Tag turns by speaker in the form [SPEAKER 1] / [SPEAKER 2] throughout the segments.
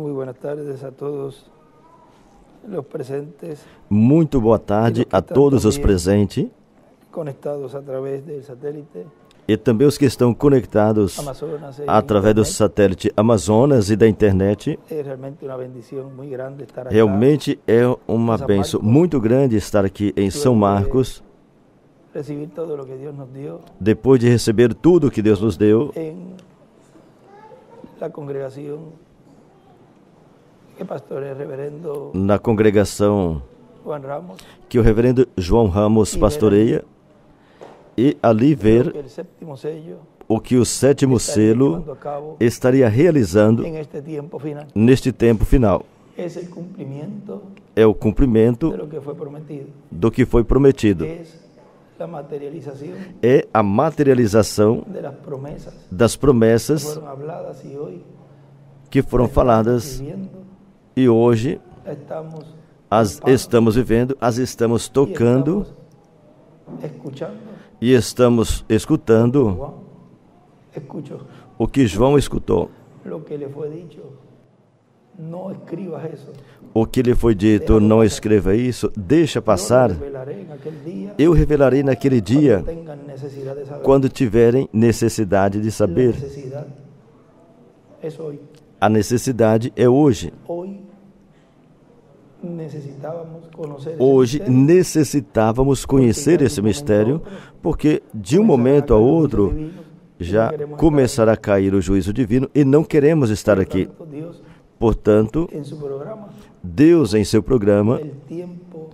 [SPEAKER 1] Muy buenas tardes a todos los presentes,
[SPEAKER 2] Muito boa tarde a todos os presentes
[SPEAKER 1] conectados a través del satélite
[SPEAKER 2] e também os que estão conectados
[SPEAKER 1] Amazonas e
[SPEAKER 2] através do
[SPEAKER 1] internet.
[SPEAKER 2] satélite Amazonas e da internet.
[SPEAKER 1] Es realmente una bendición muy grande estar acá.
[SPEAKER 2] Realmente é uma bênção muito grande estar aqui em São Marcos,
[SPEAKER 1] Recibir todo lo que Dios nos dio
[SPEAKER 2] depois de receber tudo que Deus nos deu
[SPEAKER 1] en la congregación que pastorea el reverendo
[SPEAKER 2] na congregação
[SPEAKER 1] Juan Ramos.
[SPEAKER 2] que o reverendo João Ramos pastoreia, e ali ver
[SPEAKER 1] Que el séptimo sello
[SPEAKER 2] o que o sétimo
[SPEAKER 1] estaría
[SPEAKER 2] selo
[SPEAKER 1] llevando a cabo
[SPEAKER 2] estaria realizando
[SPEAKER 1] en este tiempo final.
[SPEAKER 2] neste tempo final.
[SPEAKER 1] Es el cumplimiento
[SPEAKER 2] É o
[SPEAKER 1] de
[SPEAKER 2] cumprimento
[SPEAKER 1] lo que fue prometido.
[SPEAKER 2] do que foi prometido.
[SPEAKER 1] Es la materialización
[SPEAKER 2] É a materialização
[SPEAKER 1] de las promesas
[SPEAKER 2] das
[SPEAKER 1] que
[SPEAKER 2] promessas
[SPEAKER 1] fueron habladas y hoy
[SPEAKER 2] que foram faladas
[SPEAKER 1] viviendo,
[SPEAKER 2] e hoje
[SPEAKER 1] estamos
[SPEAKER 2] as
[SPEAKER 1] palpando
[SPEAKER 2] estamos vivendo, as estamos
[SPEAKER 1] y
[SPEAKER 2] tocando
[SPEAKER 1] estamos escuchando.
[SPEAKER 2] e estamos escutando
[SPEAKER 1] Juan escuchó
[SPEAKER 2] o que João escutou.
[SPEAKER 1] lo que le fue dicho. No escribas eso.
[SPEAKER 2] O que lhe foi dito, não escreva isso, deixa
[SPEAKER 1] Yo
[SPEAKER 2] passar.
[SPEAKER 1] lo revelaré en aquel día
[SPEAKER 2] Eu revelarei naquele dia,
[SPEAKER 1] cuando tengan necesidad de saber.
[SPEAKER 2] quando tiverem necessidade de
[SPEAKER 1] La
[SPEAKER 2] saber.
[SPEAKER 1] necesidad es hoy.
[SPEAKER 2] A necessidade é hoje.
[SPEAKER 1] Hoy necesitábamos conocer ese
[SPEAKER 2] Hoje
[SPEAKER 1] misterio,
[SPEAKER 2] necessitávamos conhecer esse mistério, porque de um momento a outro já começará a cair o juízo divino e não queremos estar aqui.
[SPEAKER 1] Por tanto, Dios
[SPEAKER 2] Portanto,
[SPEAKER 1] en su programa,
[SPEAKER 2] Deus em seu programa,
[SPEAKER 1] el tiempo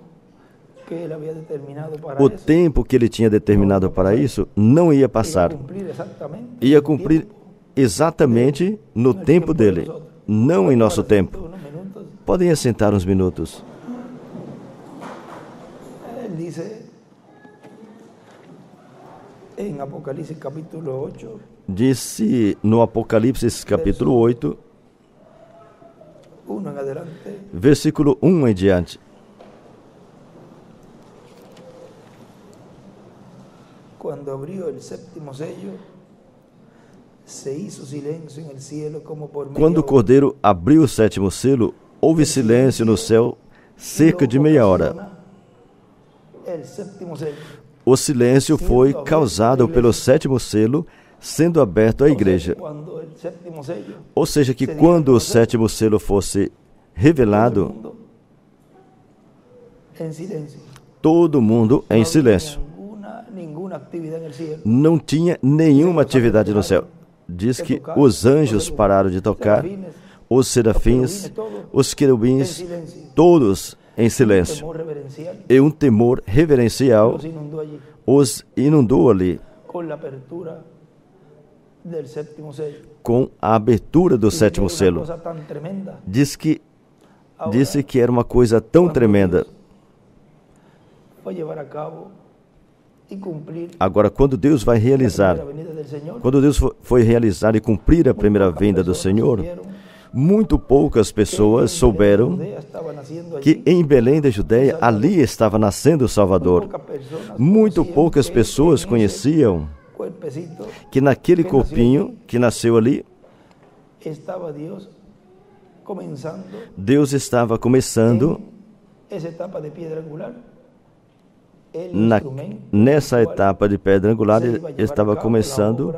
[SPEAKER 1] que él había determinado para
[SPEAKER 2] o
[SPEAKER 1] eso,
[SPEAKER 2] tempo que ele tinha determinado para isso não ia
[SPEAKER 1] iba a
[SPEAKER 2] passar.
[SPEAKER 1] cumplir exactamente
[SPEAKER 2] Ia
[SPEAKER 1] el
[SPEAKER 2] cumprir
[SPEAKER 1] tiempo.
[SPEAKER 2] exatamente no tempo dele, não em nosso tempo.
[SPEAKER 1] Unos minutos,
[SPEAKER 2] Podem assentar uns minutos.
[SPEAKER 1] él dice en Apocalipsis capítulo 8,
[SPEAKER 2] Disse no Apocalipse capítulo 8,
[SPEAKER 1] 1 en adelante,
[SPEAKER 2] versículo 1 em diante.
[SPEAKER 1] cuando abrió el séptimo sello, se hizo silencio en el cielo como por media
[SPEAKER 2] Quando o
[SPEAKER 1] hora.
[SPEAKER 2] Cordeiro abriu o sétimo selo, houve silêncio no céu cerca de meia hora.
[SPEAKER 1] El séptimo sello.
[SPEAKER 2] O silêncio foi causado pelo sétimo selo sendo aberto à igreja.
[SPEAKER 1] Cuando el séptimo sello,
[SPEAKER 2] Ou seja, que quando o sétimo selo fosse revelado,
[SPEAKER 1] mundo en silencio.
[SPEAKER 2] todo mundo em silêncio.
[SPEAKER 1] Ninguna actividad en el cielo.
[SPEAKER 2] Não tinha nenhuma atividade no céu. Diz que os anjos pararam de tocar, os serafins, os querubins, todos em silêncio.
[SPEAKER 1] Temor reverencial
[SPEAKER 2] E um temor reverencial
[SPEAKER 1] los inundó allí
[SPEAKER 2] os inundou ali,
[SPEAKER 1] con la apertura del séptimo sello.
[SPEAKER 2] com a abertura do sétimo
[SPEAKER 1] Una
[SPEAKER 2] selo.
[SPEAKER 1] cosa tan tremenda.
[SPEAKER 2] Disse que era uma coisa tão tremenda.
[SPEAKER 1] Fue llevar a cabo y cumplir
[SPEAKER 2] Agora, quando Deus vai realizar,
[SPEAKER 1] la venida del Señor.
[SPEAKER 2] quando Deus foi realizar e cumprir a primeira vinda do Senhor, muito poucas pessoas souberam que em Belém da Judéia, ali estava nascendo o Salvador. Muito poucas pessoas conheciam que naquele corpinho que nasceu ali,
[SPEAKER 1] estaba Dios comenzando
[SPEAKER 2] Deus estava começando
[SPEAKER 1] esa etapa de piedra angular. El
[SPEAKER 2] na,
[SPEAKER 1] instrumento
[SPEAKER 2] nessa
[SPEAKER 1] cual
[SPEAKER 2] etapa de pedra angular, estava começando,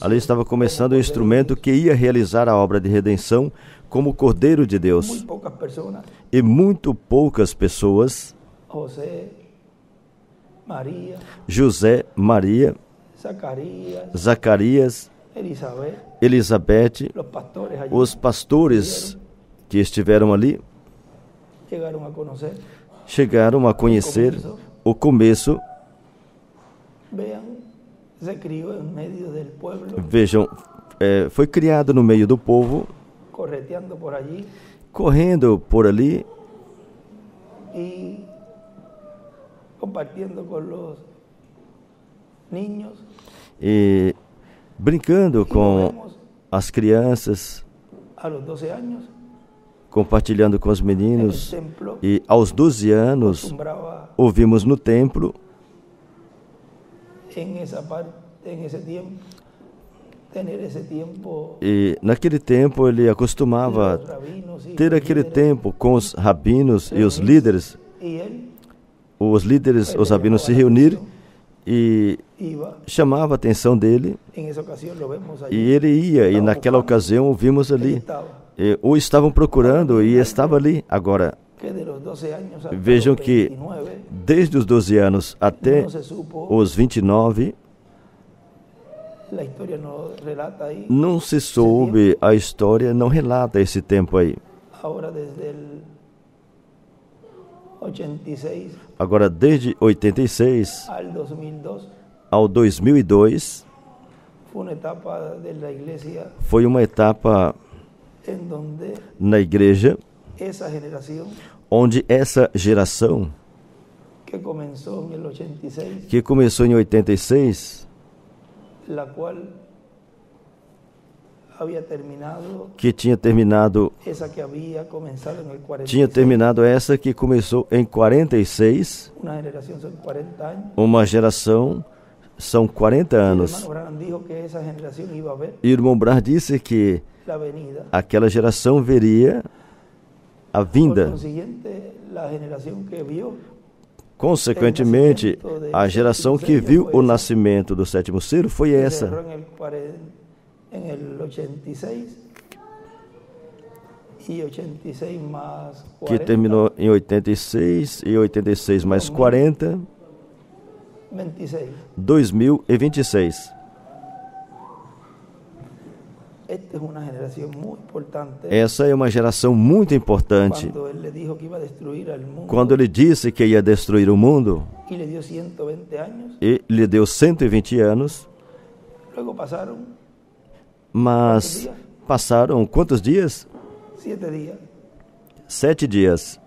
[SPEAKER 2] ali estava começando o instrumento que ia realizar a obra de redenção como Cordeiro de
[SPEAKER 1] muy
[SPEAKER 2] Deus.
[SPEAKER 1] pocas personas,
[SPEAKER 2] E muito poucas pessoas,
[SPEAKER 1] José, María,
[SPEAKER 2] José, Maria,
[SPEAKER 1] Zacarías,
[SPEAKER 2] Zacarias,
[SPEAKER 1] Elizabeth,
[SPEAKER 2] Elizabeth,
[SPEAKER 1] los pastores allí
[SPEAKER 2] os pastores que estiveram ali,
[SPEAKER 1] llegaron a conocer.
[SPEAKER 2] chegaram a conhecer o começo.
[SPEAKER 1] Vean, se crió en medio del pueblo,
[SPEAKER 2] Vejam, foi criado no meio do povo,
[SPEAKER 1] correteando por allí
[SPEAKER 2] correndo por ali
[SPEAKER 1] y compartiendo con los niños.
[SPEAKER 2] e brincando
[SPEAKER 1] Y lo
[SPEAKER 2] com
[SPEAKER 1] vemos
[SPEAKER 2] as crianças,
[SPEAKER 1] a los 12 años
[SPEAKER 2] compartilhando com os
[SPEAKER 1] en el
[SPEAKER 2] meninos.
[SPEAKER 1] templo,
[SPEAKER 2] E aos 12 anos,
[SPEAKER 1] acostumbraba
[SPEAKER 2] ouvimos no templo,
[SPEAKER 1] en esa parte, en ese tiempo, tener ese tiempo
[SPEAKER 2] e naquele tempo ele
[SPEAKER 1] los
[SPEAKER 2] acostumava
[SPEAKER 1] rabinos
[SPEAKER 2] ter aquele tempo com os rabinos e os líderes. Os líderes, os rabinos se reuniram e chamava a atenção dele, e ele ia, e naquela ocasião o vimos ali. O estavam procurando e estava ali. Agora, vejam que desde os 12 anos até os 29, não se soube, a história não relata esse tempo aí. Agora, desde 86 ao 2002, foi uma etapa na igreja onde essa geração que começou em 86, que tinha terminado essa que começou em 46, uma geração, são 40 anos. E o irmão Branham disse que aquela geração veria a vinda. Consequentemente, a geração que viu o nascimento do sétimo selo foi essa. Que terminou em 86 e 86 mais 40, 2026. Essa é uma geração muito importante. Quando ele disse que ia destruir o mundo, e lhe deu 120 anos, mas passaram quantos dias? 7 dias.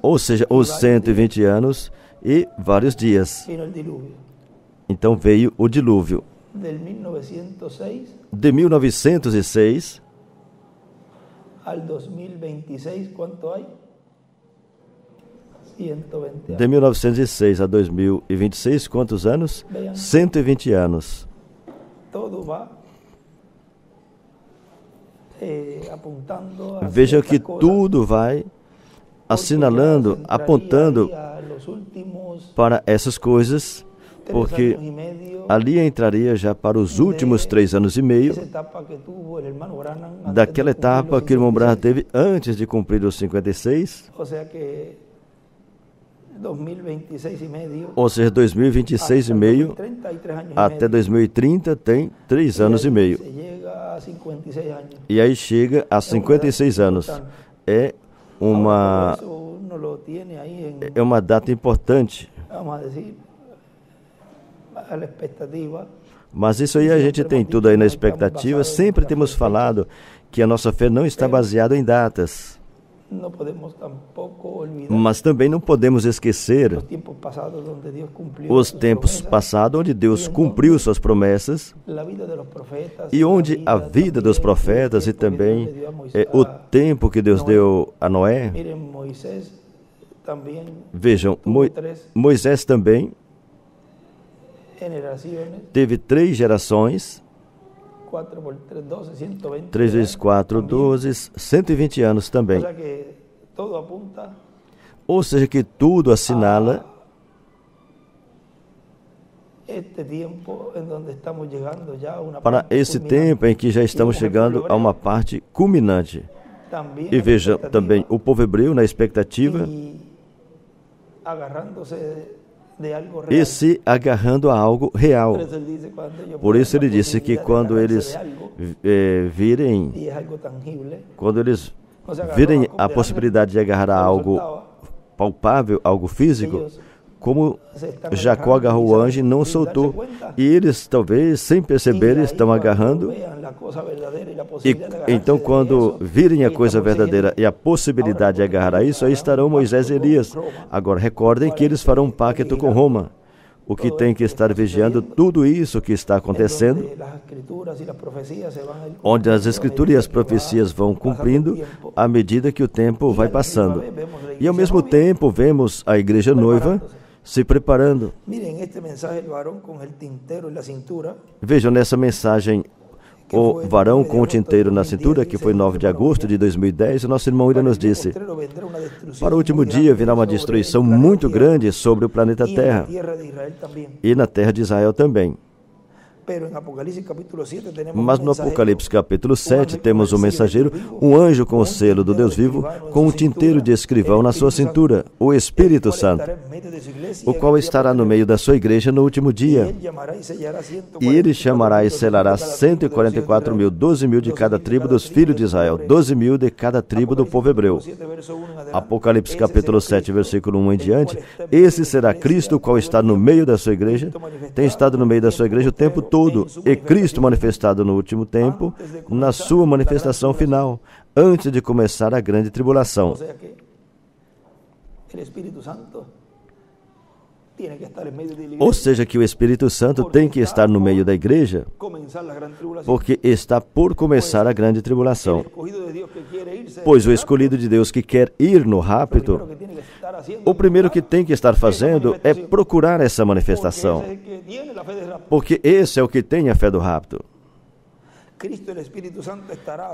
[SPEAKER 2] Ou seja, os 120 anos e vários dias. Então veio o dilúvio. De 1906
[SPEAKER 1] ao 2026, quanto há? 120
[SPEAKER 2] de 1906 a 2026, quantos anos? 120 anos. Veja que tudo vai assinalando, apontando para essas coisas, porque ali entraria já para os últimos 3 anos e meio daquela etapa que o irmão Branham teve antes de cumprir os 56. Ou seja, 2026 e meio até 2030 tem 3 anos e meio. E aí chega a 56 anos. É uma data importante. Mas isso aí a gente tem tudo aí na expectativa. Sempre temos falado que a nossa fé não está baseada em datas. Mas também não podemos esquecer os tempos passados onde Deus cumpriu suas promessas e onde a vida dos profetas e também o tempo que Deus deu a Noé. Vejam, Moisés também teve 3 gerações. 3 vezes 4, 12, 120 anos também. Ou seja, que tudo assinala para esse tempo em que já estamos chegando a uma parte culminante. E veja também o povo hebreu na expectativa e se agarrando a algo real. Por isso ele disse que quando eles virem a possibilidade de agarrar a algo palpável, algo físico, como Jacó agarrou o anjo e não soltou. E eles, talvez, sem perceber, estão agarrando. E então, quando virem a coisa verdadeira e a possibilidade de agarrar a isso, aí estarão Moisés e Elias. Agora, recordem que eles farão um pacto com Roma. O que tem que estar vigiando tudo isso que está acontecendo, onde as escrituras e as profecias vão cumprindo à medida que o tempo vai passando. E ao mesmo tempo vemos a igreja noiva se preparando. Vejam nessa mensagem o varão com o tinteiro na cintura, que foi 9 de agosto de 2010, o nosso irmão William nos disse: para o último dia virá uma destruição muito grande sobre o planeta Terra e na terra de Israel também. Mas no Apocalipse capítulo 7 temos um mensageiro, um anjo com o selo do Deus vivo, com um tinteiro de escrivão na sua cintura, o Espírito Santo, o qual estará no meio da sua igreja no último dia. E ele chamará e selará 144 mil, 12 mil de cada tribo dos filhos de Israel, 12 mil de cada tribo do povo hebreu. Apocalipse capítulo 7, versículo 1 em diante. Esse será Cristo, o qual está no meio da sua igreja, tem estado no meio da sua igreja o tempo todo, e Cristo manifestado no último tempo, na sua manifestação final, antes de começar a grande tribulação. Ou seja, que o Espírito Santo tem que estar no meio da igreja, porque está por começar a grande tribulação. Pois o escolhido de Deus que quer ir no rapto, o primeiro que tem que estar fazendo é procurar essa manifestação, porque esse é o que tem a fé do rapto.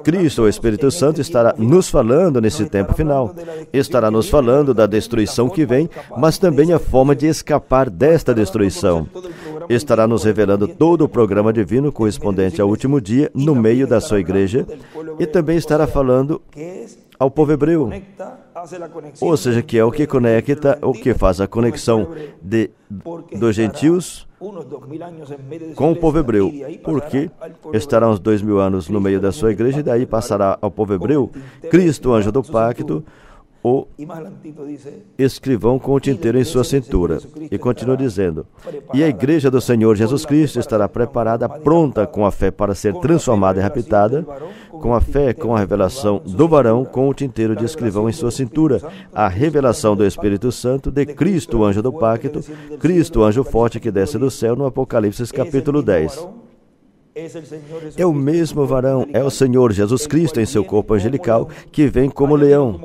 [SPEAKER 2] Cristo, o Espírito Santo, estará nos falando nesse tempo final. Estará nos falando da destruição que vem, mas também a forma de escapar desta destruição. Estará nos revelando todo o programa divino correspondente ao último dia, no meio da sua igreja, e também estará falando ao povo hebreu. Ou seja, que é o que conecta, o que faz a conexão dos gentios com o povo hebreu, porque estará uns 2000 anos no meio da sua igreja, e daí passará ao povo hebreu Cristo, o anjo do pacto, o escrivão com o tinteiro em sua cintura. E continua dizendo: e a igreja do Senhor Jesus Cristo estará preparada, pronta com a fé para ser transformada e raptada, com a fé, com a revelação do varão, com o tinteiro de escrivão em sua cintura, a revelação do Espírito Santo, de Cristo, o anjo do pacto, Cristo, o anjo forte que desce do céu, no Apocalipse capítulo 10. É o mesmo varão, é o Senhor Jesus Cristo em seu corpo angelical, que vem como leão.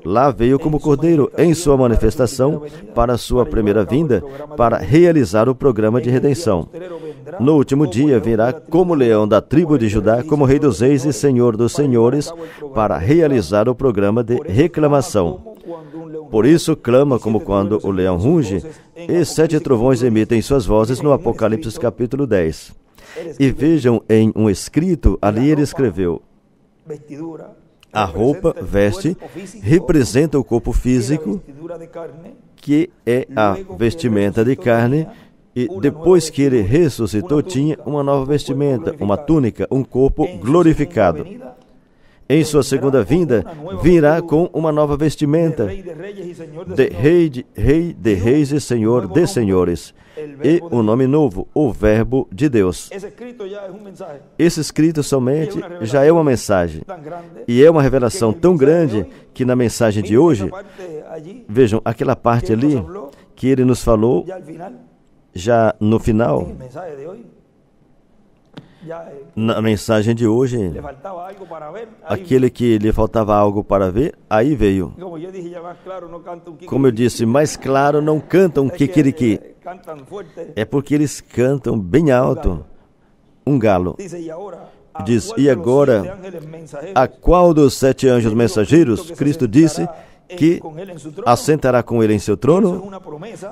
[SPEAKER 2] Lá veio como cordeiro em sua manifestação para a sua primeira vinda, para realizar o programa de redenção. No último dia virá como leão da tribo de Judá, como rei dos reis e senhor dos senhores, para realizar o programa de reclamação. Por isso clama como quando o leão runge, e 7 trovões emitem suas vozes, no Apocalipse capítulo 10. E vejam em um escrito, ali ele escreveu: a roupa, veste, representa o corpo físico, que é a vestimenta de carne, e depois que ele ressuscitou, tinha uma nova vestimenta, uma túnica, um corpo glorificado. Em sua segunda vinda, virá com uma nova vestimenta, de rei de reis e senhor de senhores, e um nome novo, o Verbo de Deus. Esse escrito somente já é uma mensagem, e é uma revelação tão grande que na mensagem de hoje, vejam, aquela parte ali que ele nos falou, já no final, na mensagem de hoje, aquele que lhe faltava algo para ver, aí veio. Como eu disse, mais claro não cantam Kikiriki. É porque eles cantam bem alto, um galo. Diz, e agora, a qual dos 7 anjos mensageiros, Cristo disse que assentará com ele em seu trono?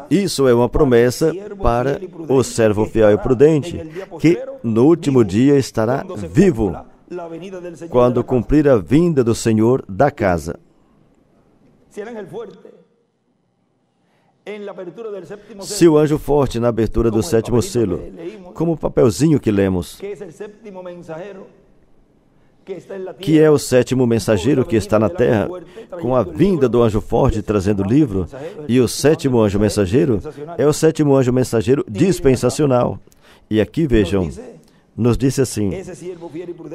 [SPEAKER 2] Isso é uma promessa para o servo fiel e prudente, que no último dia estará vivo, quando cumprir a vinda do Senhor da casa. Se o anjo forte na abertura do 7º selo, como o papelzinho que lemos, que é o 7º mensageiro que está na terra, com a vinda do anjo forte trazendo o livro, e o 7º anjo mensageiro é o 7º anjo mensageiro dispensacional. E aqui vejam, nos disse assim: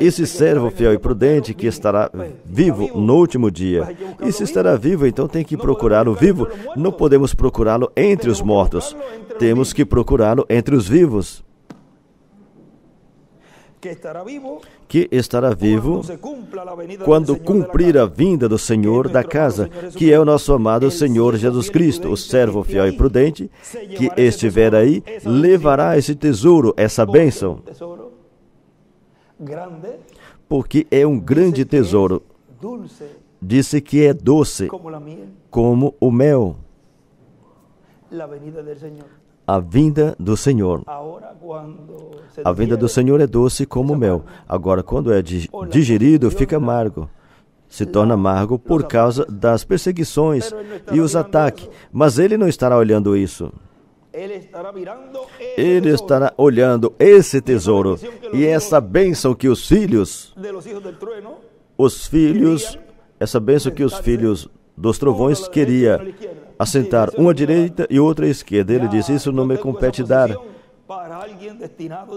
[SPEAKER 2] esse servo fiel e prudente que estará vivo no último dia. E se estará vivo, então tem que procurá-lo vivo. Não podemos procurá-lo entre os mortos, temos que procurá-lo entre os vivos. Que estará vivo quando cumprir a vinda do Senhor da casa, que é o nosso amado Senhor Jesus Cristo, o servo fiel e prudente, que estiver aí, levará esse tesouro, essa bênção, porque é um grande tesouro. Disse que é doce como o mel. A vinda do Senhor. A vinda do Senhor é doce como o mel. Agora, quando é digerido, fica amargo. Se torna amargo por causa das perseguições e os ataques. Mas ele não estará olhando isso. Ele estará olhando esse tesouro e essa bênção que os filhos, essa bênção que os filhos dos trovões queria assentar, uma à direita e outra à esquerda. Ele disse, isso não me compete dar.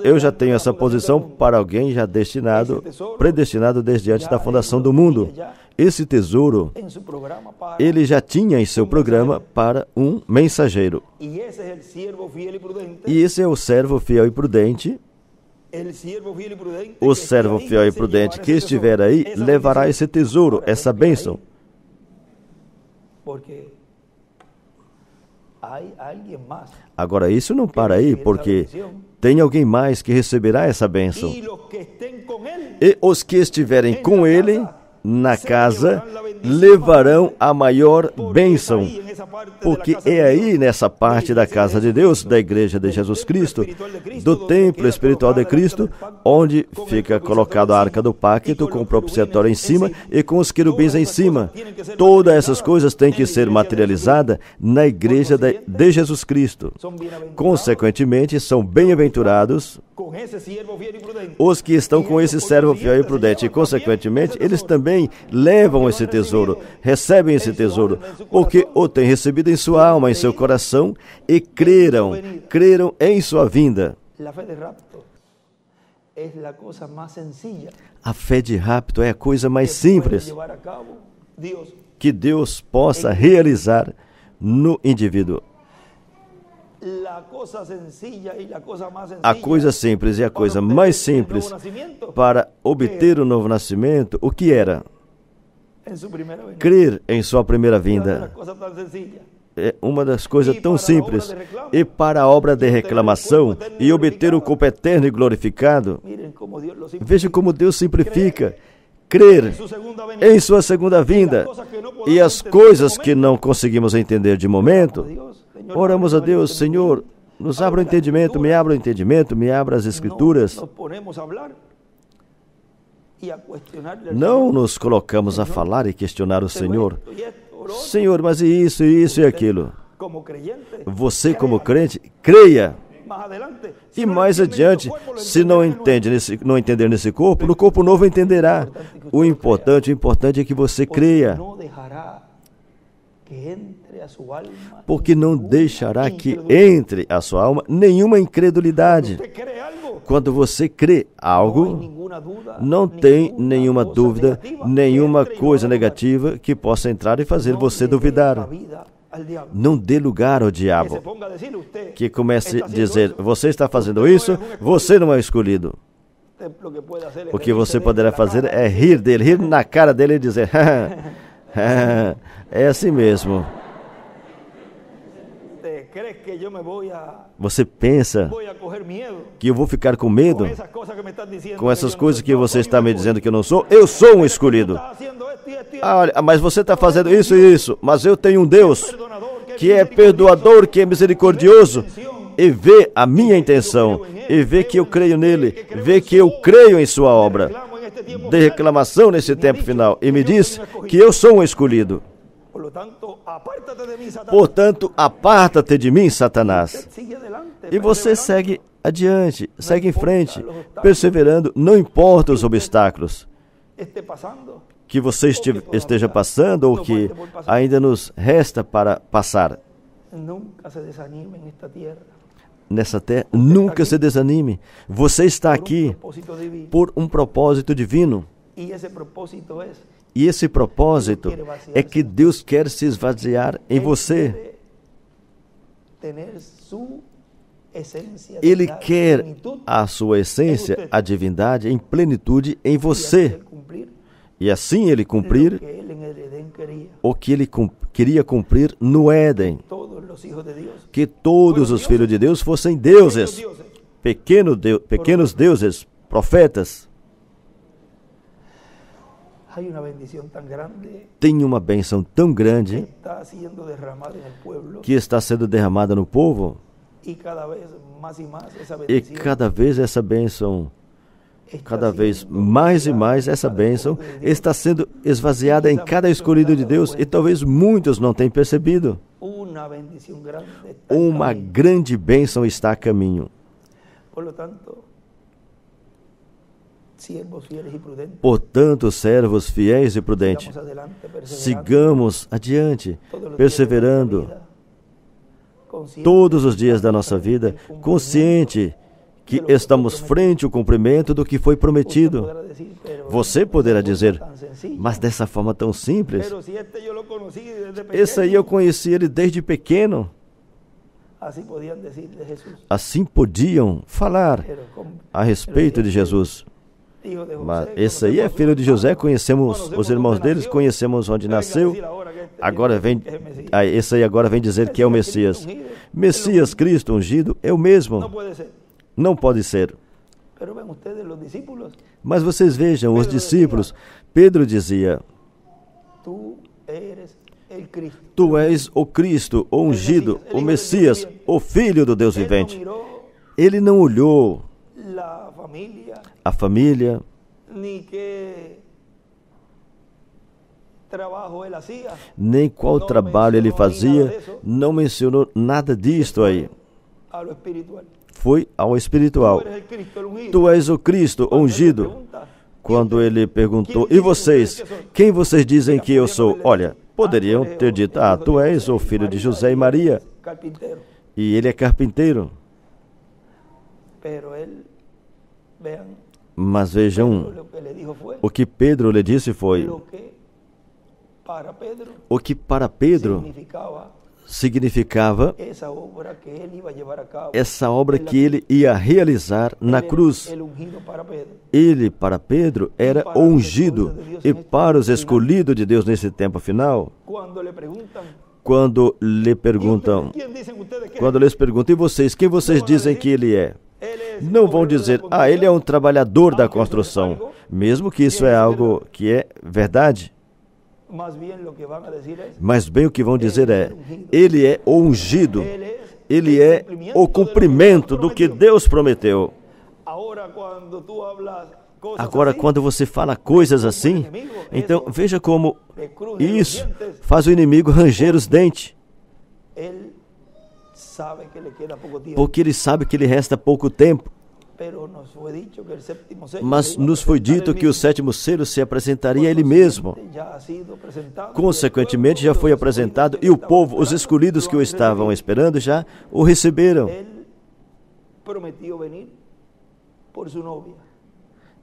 [SPEAKER 2] Eu já tenho essa posição para alguém já predestinado desde antes da fundação do mundo. Esse tesouro, ele já tinha em seu programa para um mensageiro. E esse é o servo fiel e prudente. O servo fiel e prudente que estiver aí, levará esse tesouro, essa bênção. Agora, isso não para aí, porque tem alguém mais que receberá essa bênção. E os que estiverem com ele na casa levarão a maior bênção, porque é aí nessa parte da casa de Deus, da igreja de Jesus Cristo, do templo espiritual de Cristo, onde fica colocado a arca do pacto com o propiciatório em cima e com os querubins em cima. Todas essas coisas têm que ser materializadas na igreja de Jesus Cristo. Consequentemente, são bem-aventurados os que estão com esse servo fiel e prudente, e consequentemente, eles também levam esse tesouro, recebem esse tesouro, porque o têm recebido em sua alma, em seu coração, e creram em sua vinda. A fé de rapto é a coisa mais simples que Deus possa realizar no indivíduo. A coisa simples e a coisa mais simples para obter o novo nascimento, o que era? Crer em sua primeira vinda. É uma das coisas tão simples. E para a obra de reclamação e obter o corpo eterno e glorificado, veja como Deus simplifica. Crer em sua segunda vinda e as coisas que não conseguimos entender de momento, oramos a Deus, Senhor, nos abra o entendimento, me abra as Escrituras. Não nos colocamos a falar e questionar o Senhor. Senhor, mas isso e aquilo? Você, como crente, creia. E mais adiante, se não entender nesse corpo, no corpo novo entenderá. O importante é que você creia. Porque não deixará que entre a sua alma nenhuma incredulidade. Quando você crê algo, não tem nenhuma dúvida, nenhuma coisa negativa que possa entrar e fazer você duvidar. Não dê lugar ao diabo, que comece a dizer, você está fazendo isso, você não é escolhido. O que você poderá fazer é rir dele, rir na cara dele e dizer, é assim mesmo. Você pensa que eu vou ficar com medo com essas coisas que você está me dizendo que eu não sou? Eu sou um escolhido. Olha, mas você está fazendo isso e isso. Mas eu tenho um Deus que é perdoador, que é misericordioso e vê a minha intenção, e vê que eu creio nele, vê que eu creio em sua obra de reclamação nesse tempo final, e me diz que eu sou um escolhido. Portanto, aparta-te de mim, Satanás. E você segue adiante, segue em frente, perseverando, não importa os obstáculos que você esteja passando ou que ainda nos resta para passar. Nessa terra, nunca se desanime. Você está aqui por um propósito divino. E esse propósito é que Deus quer se esvaziar em você. Ele quer a sua essência, a divindade, em plenitude em você. E assim ele cumprir o que ele queria cumprir no Éden. Que todos os filhos de Deus fossem deuses, pequenos deuses, profetas.
[SPEAKER 1] Hay una bendición tan grande
[SPEAKER 2] tem uma bênção tão
[SPEAKER 1] que
[SPEAKER 2] grande
[SPEAKER 1] está siendo derramada en el pueblo,
[SPEAKER 2] que está sendo derramada no povo,
[SPEAKER 1] y cada vez más y más esa
[SPEAKER 2] e
[SPEAKER 1] bendición
[SPEAKER 2] cada vez essa bênção,
[SPEAKER 1] está
[SPEAKER 2] cada vez
[SPEAKER 1] siendo
[SPEAKER 2] mais e
[SPEAKER 1] vaciada
[SPEAKER 2] mais
[SPEAKER 1] en
[SPEAKER 2] essa
[SPEAKER 1] cada
[SPEAKER 2] bênção
[SPEAKER 1] escogido de Dios.
[SPEAKER 2] está sendo esvaziada em cada escolhido de Deus, e talvez muitos não tenham percebido.
[SPEAKER 1] Una bendición grande está en
[SPEAKER 2] Uma
[SPEAKER 1] camino.
[SPEAKER 2] grande bênção está a caminho.
[SPEAKER 1] Por lo tanto, siervos fieles y prudentes,
[SPEAKER 2] Portanto, servos fiéis e prudentes,
[SPEAKER 1] sigamos adelante, perseverando
[SPEAKER 2] sigamos adiante,
[SPEAKER 1] todos los días de
[SPEAKER 2] perseverando
[SPEAKER 1] nuestra vida, conscientes
[SPEAKER 2] todos os dias da
[SPEAKER 1] que
[SPEAKER 2] nossa
[SPEAKER 1] estamos
[SPEAKER 2] vida,
[SPEAKER 1] en cumplimiento.
[SPEAKER 2] consciente que estamos frente ao cumprimento do que foi
[SPEAKER 1] Usted
[SPEAKER 2] prometido.
[SPEAKER 1] podrá decir, pero
[SPEAKER 2] Você poderá
[SPEAKER 1] esta
[SPEAKER 2] dizer,
[SPEAKER 1] cosa tan sencilla,
[SPEAKER 2] mas dessa forma tão simples.
[SPEAKER 1] pero si este yo lo conocí desde
[SPEAKER 2] Esse aí
[SPEAKER 1] pequeño.
[SPEAKER 2] eu conheci ele desde pequeno.
[SPEAKER 1] Así podían decir de Jesús.
[SPEAKER 2] Assim podiam falar
[SPEAKER 1] Pero
[SPEAKER 2] a respeito de Jesus.
[SPEAKER 1] hijo de José,
[SPEAKER 2] Mas esse aí é
[SPEAKER 1] conocemos
[SPEAKER 2] filho de José,
[SPEAKER 1] hermanos,
[SPEAKER 2] conhecemos
[SPEAKER 1] conocemos
[SPEAKER 2] os irmãos
[SPEAKER 1] dónde
[SPEAKER 2] deles,
[SPEAKER 1] nació.
[SPEAKER 2] conhecemos onde
[SPEAKER 1] Venga a
[SPEAKER 2] nasceu.
[SPEAKER 1] decir ahora que este
[SPEAKER 2] Agora vem,
[SPEAKER 1] es el Mesías.
[SPEAKER 2] esse aí agora vem dizer que é o Messias.
[SPEAKER 1] Cristo ungido,
[SPEAKER 2] Messias, Cristo ungido, é o
[SPEAKER 1] no
[SPEAKER 2] mesmo.
[SPEAKER 1] puede ser.
[SPEAKER 2] Não pode ser.
[SPEAKER 1] Pero ven ustedes los discípulos,
[SPEAKER 2] Mas vocês vejam, os
[SPEAKER 1] Pedro
[SPEAKER 2] discípulos, Pedro dizia,
[SPEAKER 1] tú eres el Cristo.
[SPEAKER 2] tu és o Cristo, o ungido, o Messias, o Filho do Deus
[SPEAKER 1] Él no
[SPEAKER 2] vivente.
[SPEAKER 1] miró
[SPEAKER 2] Ele não olhou
[SPEAKER 1] la familia,
[SPEAKER 2] a família,
[SPEAKER 1] ni qué trabajo él hacía.
[SPEAKER 2] nem qual trabalho ele fazia, não mencionou nada disto aí.
[SPEAKER 1] A lo espiritual.
[SPEAKER 2] Foi ao
[SPEAKER 1] Tú
[SPEAKER 2] espiritual.
[SPEAKER 1] eres el Cristo, el ungido.
[SPEAKER 2] Tu és o Cristo, o
[SPEAKER 1] Cuando él le
[SPEAKER 2] ungido.
[SPEAKER 1] pregunta,
[SPEAKER 2] Quando ele perguntou, e vocês? Quem vocês dizem que eu sou? Olha, poderiam ter dito, tu és o filho de José e Maria,
[SPEAKER 1] carpintero.
[SPEAKER 2] e ele é carpinteiro.
[SPEAKER 1] Pero él, vean,
[SPEAKER 2] Mas vejam,
[SPEAKER 1] lo que le dijo fue
[SPEAKER 2] o que Pedro lhe disse foi,
[SPEAKER 1] lo que para Pedro
[SPEAKER 2] o que para Pedro significava
[SPEAKER 1] esa obra que él iba a llevar a cabo.
[SPEAKER 2] essa obra que ele ia realizar na cruz.
[SPEAKER 1] El ungido para Pedro.
[SPEAKER 2] Ele, para Pedro, era o ungido, e para os escolhidos de Deus nesse tempo final,
[SPEAKER 1] Cuando le preguntan,
[SPEAKER 2] quando lhe perguntam,
[SPEAKER 1] ¿quién dicen ustedes que
[SPEAKER 2] quando lhes perguntam, e vocês, quem vocês dizem que ele é?
[SPEAKER 1] él es?
[SPEAKER 2] Não vão dizer, ele é um trabalhador da construção, mesmo que isso é algo que é verdade.
[SPEAKER 1] Más bien lo que van a decir es,
[SPEAKER 2] Mas bem o que vão dizer é, ele é o ungido,
[SPEAKER 1] él es
[SPEAKER 2] ele é o cumprimento do que Deus prometeu.
[SPEAKER 1] Ahora cuando tú hablas cosas
[SPEAKER 2] Agora,
[SPEAKER 1] así,
[SPEAKER 2] quando você fala coisas assim, então veja como isso faz o inimigo ranger os dentes,
[SPEAKER 1] él sabe que le queda poco tiempo.
[SPEAKER 2] porque ele sabe que lhe resta pouco tempo.
[SPEAKER 1] Pero nos fue dicho que el séptimo sello
[SPEAKER 2] Mas
[SPEAKER 1] se iba a
[SPEAKER 2] nos foi
[SPEAKER 1] presentar
[SPEAKER 2] dito
[SPEAKER 1] él
[SPEAKER 2] que o
[SPEAKER 1] mismo.
[SPEAKER 2] sétimo selo se apresentaria a ele mesmo.
[SPEAKER 1] Ya ha sido presentado.
[SPEAKER 2] Consequentemente, já foi apresentado, e o povo, os escolhidos que o estavam esperando, já o receberam.
[SPEAKER 1] Él prometió venir por su novia.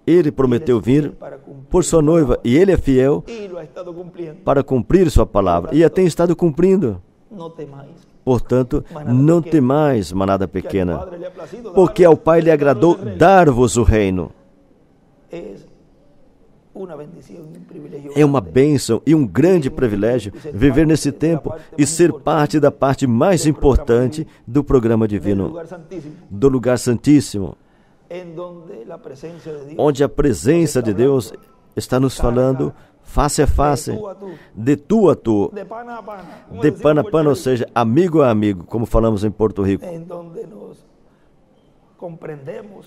[SPEAKER 2] Ele prometeu vir por sua noiva, e ele é fiel
[SPEAKER 1] Y lo ha estado cumpliendo.
[SPEAKER 2] para cumprir sua palavra, e a tem estado cumprindo.
[SPEAKER 1] No temáis.
[SPEAKER 2] Portanto, não temais, manada
[SPEAKER 1] Que al
[SPEAKER 2] pequena,
[SPEAKER 1] Padre le ha placido
[SPEAKER 2] porque ao Pai lhe agradou dar-vos o reino.
[SPEAKER 1] es una bendición y un privilegio.
[SPEAKER 2] É uma
[SPEAKER 1] grande.
[SPEAKER 2] bênção e um grande privilégio viver nesse tempo e ser parte da parte mais importante do programa
[SPEAKER 1] Del
[SPEAKER 2] divino,
[SPEAKER 1] lugar santísimo,
[SPEAKER 2] do lugar santíssimo,
[SPEAKER 1] en donde la presencia de Dios
[SPEAKER 2] onde a presença de Deus está nos falando face a face, de tu a tu,
[SPEAKER 1] de pana a pana, como
[SPEAKER 2] de
[SPEAKER 1] decimos
[SPEAKER 2] pano a
[SPEAKER 1] en
[SPEAKER 2] pano, ou
[SPEAKER 1] Puerto
[SPEAKER 2] seja, amigo a amigo, como falamos em Porto Rico,
[SPEAKER 1] Rico, en donde nos comprendemos,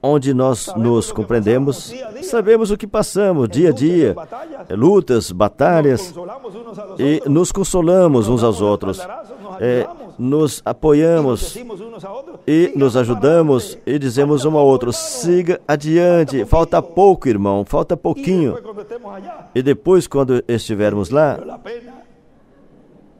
[SPEAKER 2] onde nós nos compreendemos, sabemos o que passamos dia a dia, lutas, batalhas,
[SPEAKER 1] consolamos unos a los
[SPEAKER 2] e
[SPEAKER 1] otros,
[SPEAKER 2] nos consolamos uns aos
[SPEAKER 1] damos
[SPEAKER 2] outros,
[SPEAKER 1] espaldarazos, nos
[SPEAKER 2] é,
[SPEAKER 1] ayudamos,
[SPEAKER 2] nos
[SPEAKER 1] y nos
[SPEAKER 2] apoiamos
[SPEAKER 1] decimos unos a otros,
[SPEAKER 2] e
[SPEAKER 1] "Sigan
[SPEAKER 2] nos
[SPEAKER 1] para
[SPEAKER 2] ajudamos
[SPEAKER 1] adelante,
[SPEAKER 2] e dizemos
[SPEAKER 1] falta
[SPEAKER 2] um ao
[SPEAKER 1] poco,
[SPEAKER 2] outro,
[SPEAKER 1] hermano".
[SPEAKER 2] siga adiante, falta pouco, irmão, falta
[SPEAKER 1] Y
[SPEAKER 2] pouquinho.
[SPEAKER 1] después, cuando estemos allá,
[SPEAKER 2] E depois, quando estivermos lá,
[SPEAKER 1] valió la pena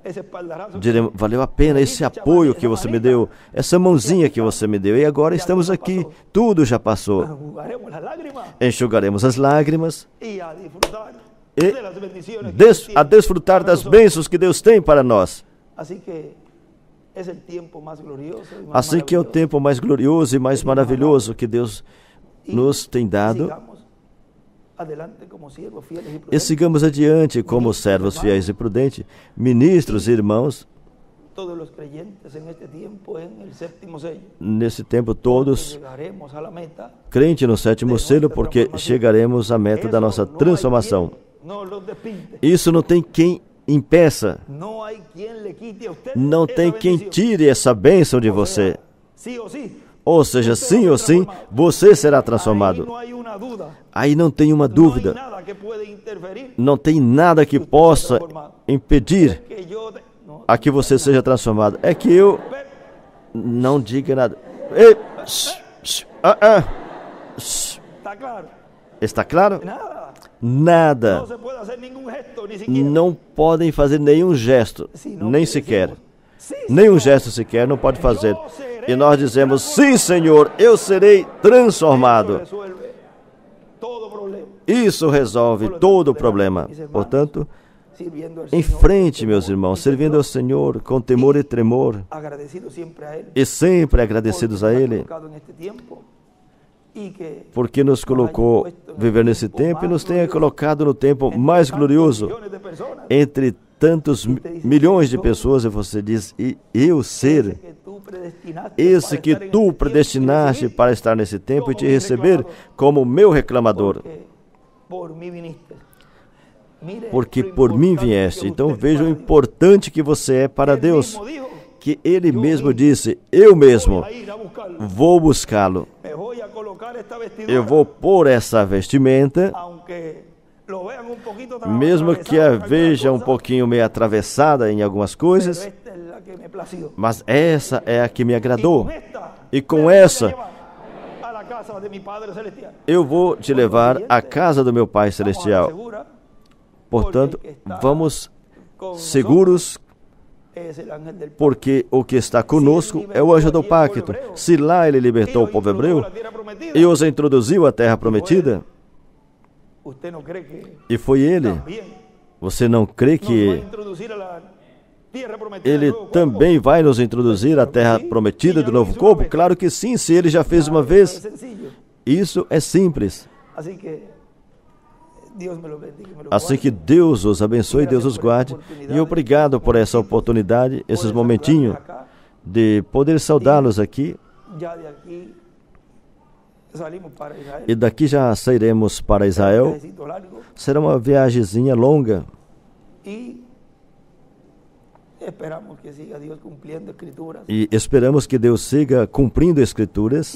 [SPEAKER 1] ese espaldarazo.
[SPEAKER 2] diremos, valeu a pena esse apoio que você me deu, essa mãozinha que você me deu, e agora estamos aqui, tudo já passou.
[SPEAKER 1] Jugaremos las lágrimas
[SPEAKER 2] Enxugaremos as lágrimas
[SPEAKER 1] y a disfrutar
[SPEAKER 2] e
[SPEAKER 1] de las bendiciones que Dios
[SPEAKER 2] a
[SPEAKER 1] tiene
[SPEAKER 2] desfrutar
[SPEAKER 1] para
[SPEAKER 2] das
[SPEAKER 1] nosotros.
[SPEAKER 2] bênçãos que Deus tem para nós.
[SPEAKER 1] Así que es el tiempo más glorioso y más
[SPEAKER 2] Assim que é o
[SPEAKER 1] maravilloso.
[SPEAKER 2] tempo mais glorioso e mais maravilhoso que Deus
[SPEAKER 1] Y
[SPEAKER 2] nos tem dado,
[SPEAKER 1] sigamos adelante como siervos fieles y
[SPEAKER 2] e
[SPEAKER 1] prudentes.
[SPEAKER 2] sigamos adiante como servos fiéis e prudentes, ministros e irmãos,
[SPEAKER 1] Todos los creyentes en este tiempo en el séptimo sello.
[SPEAKER 2] nesse tempo todos,
[SPEAKER 1] Llegaremos a la meta.
[SPEAKER 2] crente no sétimo selo, porque chegaremos à meta da nossa transformação. Isso não tem quem impeça. Não tem quem tire essa bênção de você. Ou seja, sim ou sim, você será transformado. Aí não tem uma dúvida. Não tem nada que possa impedir a que você seja transformado. É que eu não diga nada. Ei, Está claro? Nada. Não podem fazer nenhum gesto, nem sequer. Nenhum gesto sequer não pode fazer. E nós dizemos, sim, Senhor, eu serei transformado. Isso resolve todo o problema. Portanto, em frente, meus irmãos, servindo ao Senhor com temor e tremor, e sempre agradecidos a Ele, porque nos colocou viver nesse tempo e nos tenha colocado no tempo mais glorioso entre tantos milhões de pessoas. E você diz, e eu ser esse que tu predestinaste para estar nesse tempo e te receber como meu reclamador, porque por mim vieste. Então veja o importante que você é para Deus, que Ele mesmo disse, eu mesmo vou buscá-lo. Eu vou pôr essa vestimenta, mesmo que a veja um pouquinho meio atravessada em algumas coisas, mas essa é a que me agradou. E com essa, eu vou te levar à casa do meu Pai Celestial. Portanto, vamos seguros, porque o que está conosco é o anjo do pacto. Se lá ele libertou o povo hebreu e os introduziu à terra prometida, e foi ele, você não crê que ele também vai nos introduzir à terra prometida do novo corpo? Claro que sim, se ele já fez uma vez. Isso é simples. Assim que Deus os abençoe, Deus os guarde. E obrigado por essa oportunidade, esses momentinhos de poder saudá-los aqui. E daqui já sairemos para Israel. Será uma viagemzinha longa. E esperamos que Deus siga cumprindo Escrituras.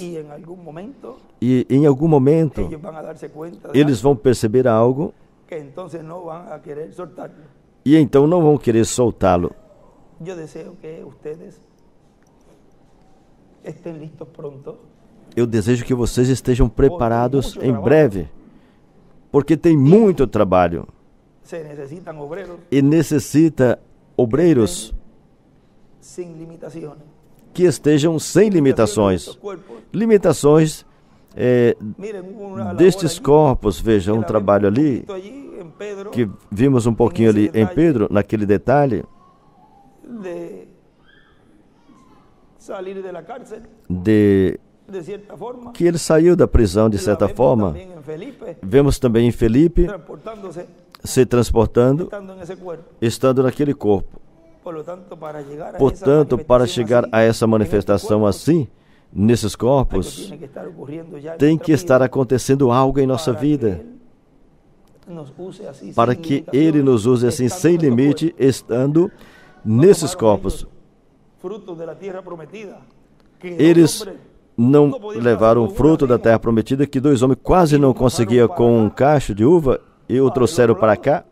[SPEAKER 2] E em algum momento eles vão perceber algo e então não vão querer soltá-lo. Eu desejo que vocês estejam preparados em breve, porque tem muito trabalho e necessita obreiros que estejam sem limitações. Limitações destes corpos. Veja um trabalho ali, que vimos um pouquinho ali em Pedro, naquele detalhe, que ele saiu da prisão de certa forma. Vemos também em Felipe se transportando, estando naquele corpo. Portanto, para chegar a essa manifestação assim, nesses corpos, tem que estar acontecendo algo em nossa vida, para que Ele nos use assim, sem limite, estando nesses corpos. Eles não levaram o fruto da terra prometida, que 2 homens quase não conseguiam com um cacho de uva, e o trouxeram para cá,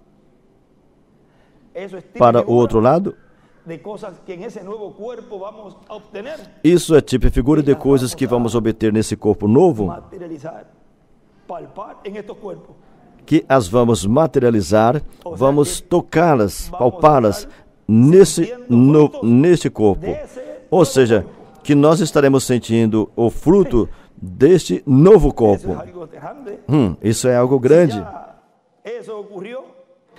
[SPEAKER 2] para o outro lado. Isso é tipo e figura de coisas que vamos obter nesse corpo novo, que as vamos materializar, vamos tocá-las, palpá-las neste corpo. Ou seja, que nós estaremos sentindo o fruto deste novo corpo. Isso é algo grande.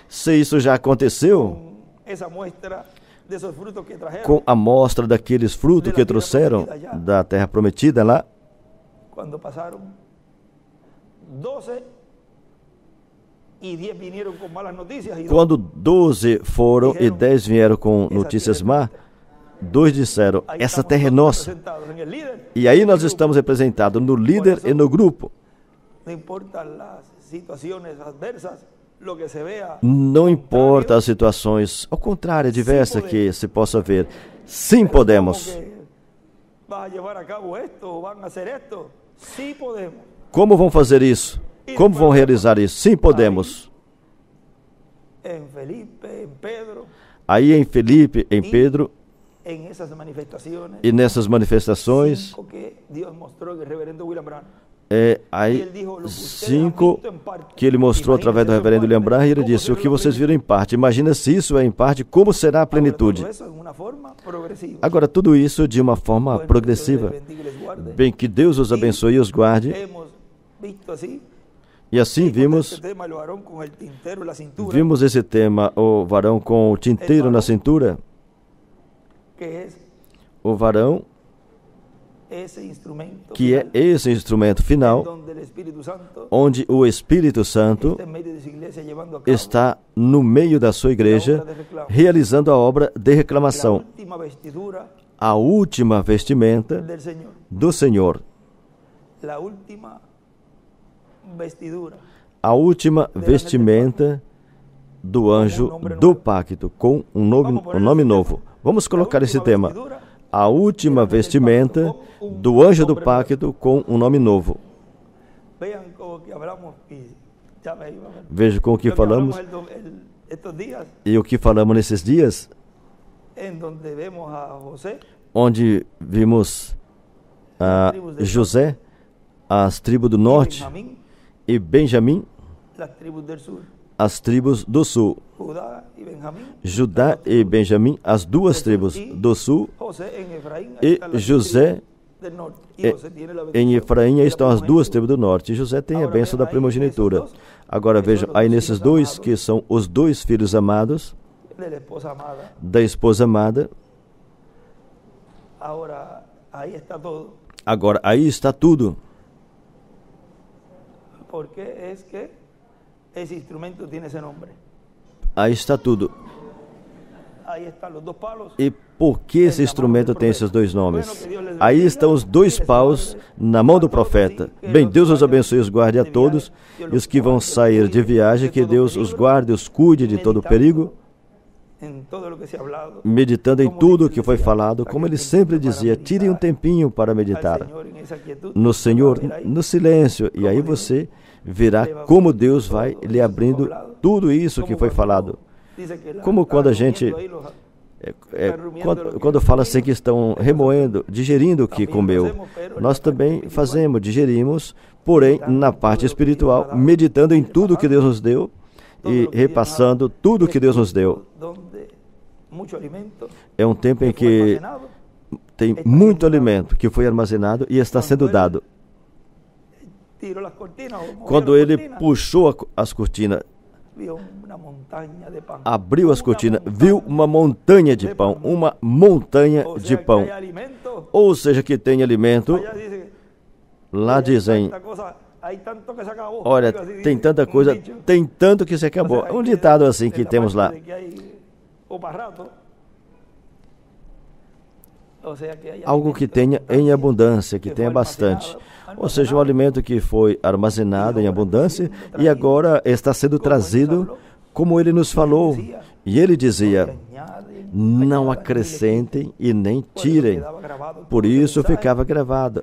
[SPEAKER 2] Se isso já aconteceu, com a amostra daqueles frutos que trouxeram da terra prometida lá, quando 12 foram e 10 vieram com notícias más, 2 disseram, essa terra é nossa. E aí nós estamos representados no líder e no grupo. Não importa as situações, ao contrário, diversas que se possa ver. Sim, podemos. Como vão fazer isso? Como vão realizar isso? Sim, podemos. Aí em Felipe, em Pedro, e nessas manifestações, aí 5 que ele mostrou através do reverendo William Branham, e ele disse: o que vocês viram em parte, imagina se isso é em parte, como será a plenitude. Agora, tudo isso de uma forma progressiva. Bem, que Deus os abençoe e os guarde. E assim vimos esse tema, o varão com o tinteiro na cintura. O varão, que é esse instrumento final, onde o Espírito Santo está no meio da sua igreja, realizando a obra de reclamação. A última vestimenta do Senhor. A última vestimenta do anjo do pacto, com um nome novo. Vamos colocar esse tema. A última vestimenta do anjo do pacto com um nome novo. Veja com o que falamos e o que falamos nesses dias, onde vimos a José, as tribos do norte, e Benjamim, as tribos do sul. Judá e Benjamim, as duas tribos do sul, e José em Efraim estão as duas tribos do norte. E José tem a bênção da primogenitura. Agora vejam, aí nesses dois, que são os dois filhos amados da esposa amada. Agora, aí está tudo.
[SPEAKER 1] Porque é que esse instrumento tem esse nome.
[SPEAKER 2] Aí está tudo. E por que esse instrumento tem esses dois nomes? Aí estão os dois paus na mão do profeta. Bem, Deus os abençoe e os guarde a todos. E os que vão sair de viagem, que Deus os guarde, os cuide de todo o perigo. Meditando em tudo o que foi falado, como ele sempre dizia, tire um tempinho para meditar no Senhor, no silêncio, e aí você verá como Deus vai lhe abrindo tudo isso que foi falado. Como quando a gente, quando fala assim que estão remoendo, digerindo o que comeu, nós também fazemos, digerimos, porém na parte espiritual, meditando em tudo que Deus nos deu e repassando tudo que Deus nos deu. É um tempo em que tem muito alimento que foi armazenado e está sendo dado. Quando ele puxou as cortinas, abriu as cortinas, viu uma montanha de pão, ou seja, que tem alimento. Lá dizem, olha, tem tanta coisa, tem tanto que se acabou. É um ditado assim que temos lá. Algo que tenha em abundância, que tenha bastante. Ou seja, um alimento que foi armazenado em abundância e agora está sendo trazido como ele nos falou. E ele dizia, não acrescentem e nem tirem. Por isso ficava gravado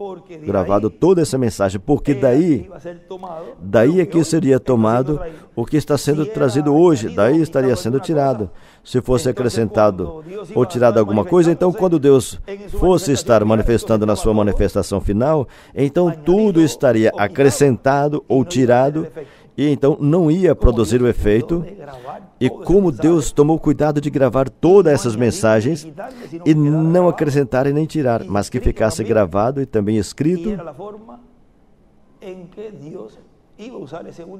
[SPEAKER 2] toda essa mensagem, porque daí é que seria tomado o que está sendo trazido hoje, daí estaria sendo tirado. Se fosse acrescentado ou tirado alguma coisa, então quando Deus fosse estar manifestando na sua manifestação final, então tudo estaria acrescentado ou tirado, e então não ia produzir o efeito. E como Deus tomou cuidado de gravar todas essas mensagens e não acrescentar e nem tirar, mas que ficasse gravado e também escrito,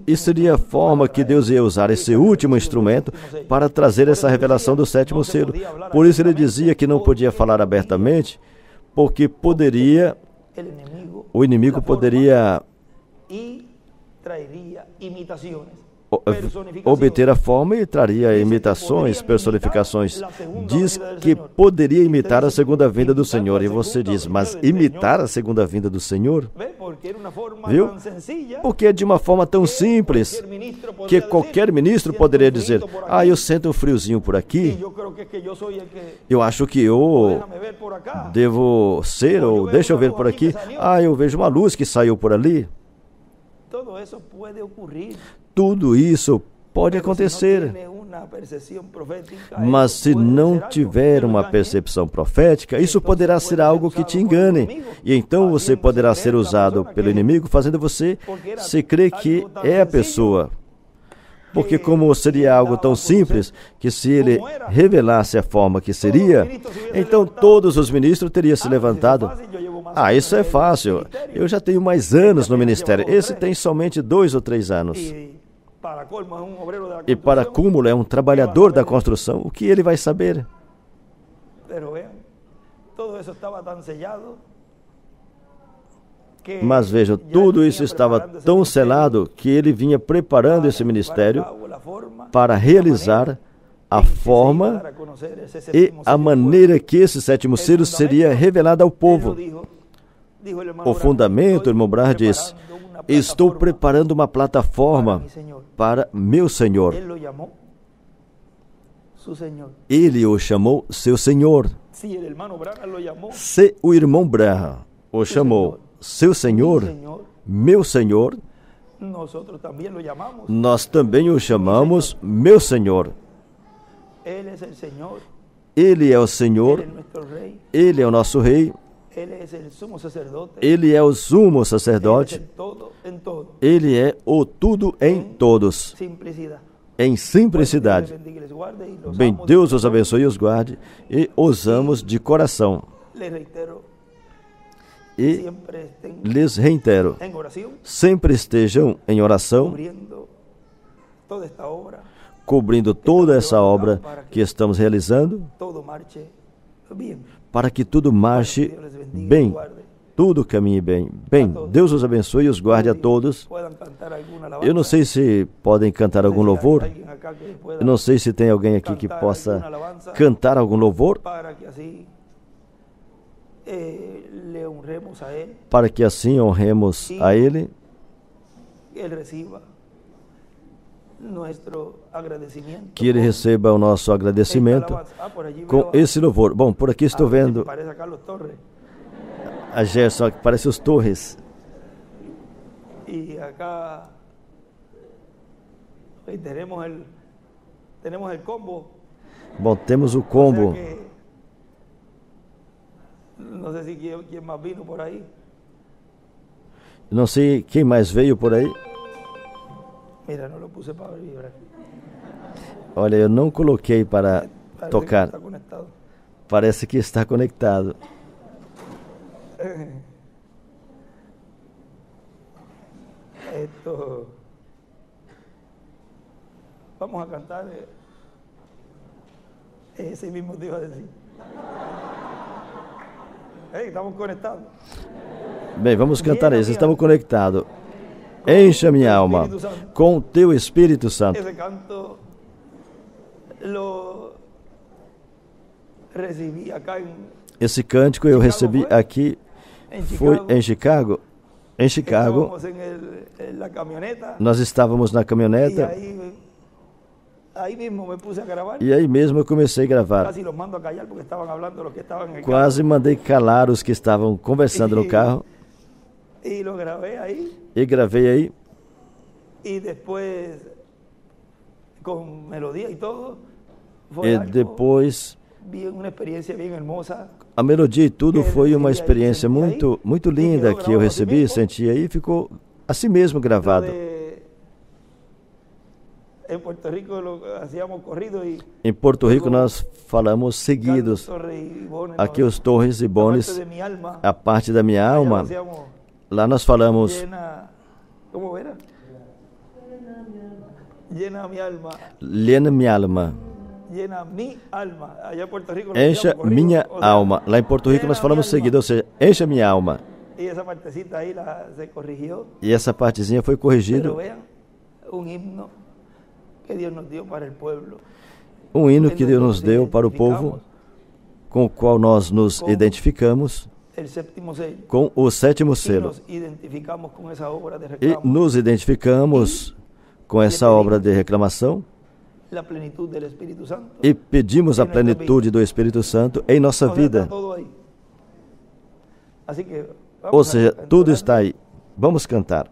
[SPEAKER 2] e seria a forma que Deus ia usar esse último instrumento para trazer essa revelação do sétimo selo. Por isso ele dizia que não podia falar abertamente, porque o inimigo poderia obter a forma e traria imitações, personificações. Diz que poderia imitar a segunda vinda do Senhor. E você diz, mas imitar a segunda vinda do Senhor? Viu? Porque é de uma forma tão simples que qualquer ministro poderia dizer, eu sinto um friozinho por aqui, eu acho que eu devo ser, ou deixa eu ver por aqui, eu vejo uma luz que saiu por ali. Tudo isso pode acontecer, mas se não tiver uma percepção profética, isso poderá ser algo que te engane, e então você poderá ser usado pelo inimigo, fazendo você se crer que é a pessoa. Porque como seria algo tão simples, que se ele revelasse a forma que seria, então todos os ministros teriam se levantado. Isso é fácil, eu já tenho mais anos no ministério, esse tem somente 2 ou 3 anos. E para cúmulo é um trabalhador da construção, o que ele vai saber? Mas vejam, tudo isso estava tão selado que ele vinha preparando esse ministério para realizar a forma e a maneira que esse sétimo selo seria revelado ao povo. O fundamento, o irmão Branham diz, estou preparando uma plataforma para meu Senhor. Ele o chamou seu Senhor. Se o irmão Branham o chamou seu Senhor, meu Senhor, nós também o chamamos meu Senhor. Ele é o Senhor, Ele é o nosso Rei, Ele é o sumo sacerdote, Ele é o tudo em todos, em simplicidade. Bem, Deus os abençoe e os guarde, e os amos de coração. E lhes reitero, sempre estejam em oração, cobrindo toda essa obra que estamos realizando, para que tudo marche bem, tudo caminhe bem. Bem, Deus os abençoe e os guarde a todos. Eu não sei se podem cantar algum louvor, eu não sei se tem alguém aqui que possa cantar algum louvor, para que assim honremos a Ele, que Ele receba o nosso agradecimento com esse louvor. Bom, por aqui estou vendo a Gerson, que parece os Torres.
[SPEAKER 1] E acá temos o combo.
[SPEAKER 2] Bom, temos o combo.
[SPEAKER 1] Não sei se quem mais vino por aí.
[SPEAKER 2] Não sei quem mais veio por aí.
[SPEAKER 1] Mira, não lo puse para vibrar.
[SPEAKER 2] Olha, eu não coloquei para tocar. Parece que está conectado.
[SPEAKER 1] Vamos a cantar esse mismo te iba a decir. Estamos conectados.
[SPEAKER 2] Bem, vamos cantar isso. Estamos conectados. Encha minha alma com teu Espírito Santo.
[SPEAKER 1] Esse canto lo recebi acá
[SPEAKER 2] Esse cântico eu recebi aqui, foi em Chicago. Em Chicago, nós estávamos na caminhoneta e aí mesmo eu comecei a gravar. Quase mandei calar os que estavam conversando no carro. E gravei aí.
[SPEAKER 1] E depois, com melodia e tudo,
[SPEAKER 2] e depois,
[SPEAKER 1] uma experiência bem hermosa.
[SPEAKER 2] A melodia e tudo foi uma experiência muito, muito linda que eu recebi, senti aí, ficou assim mesmo gravado. Em Porto Rico nós falamos seguidos. Aqui os Torres e Bones, a parte da minha alma. Lá nós falamos llena minha alma. Encha minha alma. Lá em Porto Rico nós falamos seguido, ou seja, encha minha alma. E essa partezinha foi corrigida.
[SPEAKER 1] que Dios nos dio para el pueblo.
[SPEAKER 2] Um hino que Deus nos deu para o povo, com o qual nós nos identificamos com o sétimo selo. E nos identificamos com essa obra de reclamação e pedimos a plenitude do Espírito Santo em nossa vida. Ou seja, tudo está aí. Vamos cantar.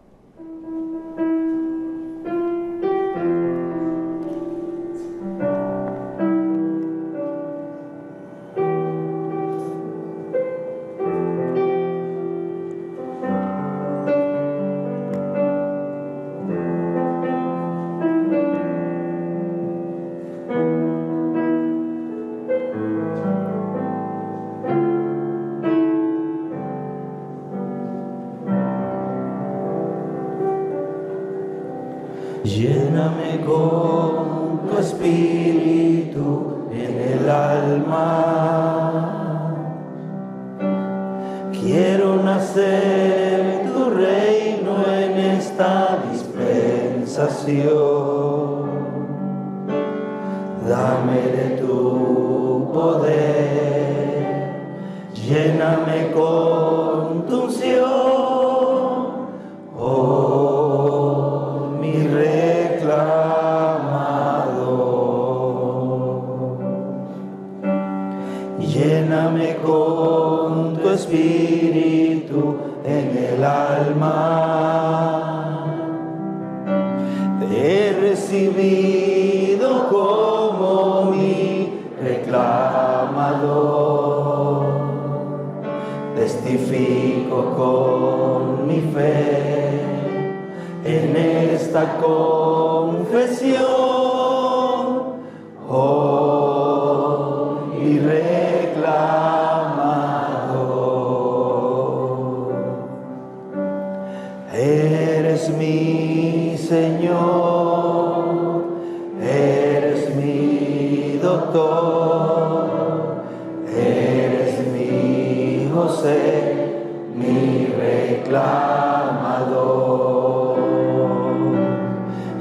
[SPEAKER 1] Lléname con tu espíritu en el alma. Quiero nacer en tu reino en esta dispensación. Dame de tu poder, lléname con tu unción. Lléname con tu espíritu en el alma. Te he recibido como mi reclamador. Testifico con mi fe en esta confesión. Oh, mi reclamador, eres mi Señor, eres mi doctor, eres mi José, mi reclamador.